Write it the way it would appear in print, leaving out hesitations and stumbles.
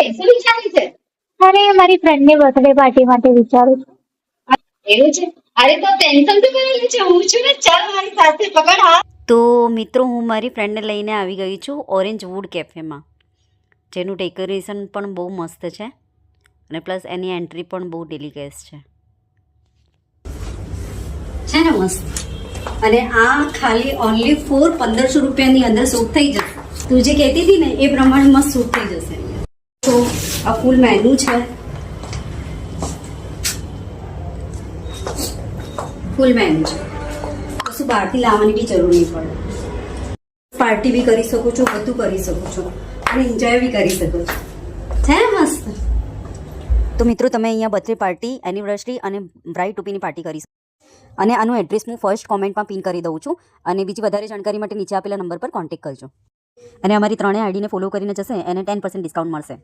શું વિચારી છે? અરે મારી ફ્રેન્ડની બર્થડે પાર્ટી માટે વિચારું છું. એવું છે? અરે તો ટેન્શન તો કરેલું છે, હું છું ને, ચાલ મારી સાથે, પકડ હા. તો મિત્રો, હું મારી ફ્રેન્ડને લઈને આવી ગઈ છું ઓરેન્જ વુડ કેફેમાં, જેનું ડેકોરેશન પણ બહુ મસ્ત છે અને પ્લસ એની એન્ટ્રી પણ બહુ ડેલિકેસ છે ને મસ્ત. અને આ ખાલી ઓનલી 1500 રૂપિયાની અંદર શૂટ થઈ જશે. તું જે કહેતી હતી ને એ પ્રમાણે મસ્ત શૂટ થઈ જશે. તો આ ફૂલ મેનુ છે, ફૂલ મેનુ છે, કશું બહારથી લાવવાની બી જરૂર નહીં પડે. પાર્ટી બી કરી શકો છો, બધું કરી શકો છો અને એન્જોય બી કરી શકો છો. છે ને મસ્ત? તો મિત્રો, તમે અહીંયા બર્થડે પાર્ટી, એનિવર્સરી અને બ્રાઇડ ટુપીની પાર્ટી કરી શકો. અને આનું એડ્રેસ હું ફર્સ્ટ કોમેન્ટમાં પિન કરી દઉં છું અને બીજી વધારે જાણકારી માટે નીચે આપેલા નંબર પર કોન્ટેક્ટ કરજો. અને અમારી ત્રણેય આઈડીને ફોલો કરીને જશે એને 10% ડિસ્કાઉન્ટ મળશે.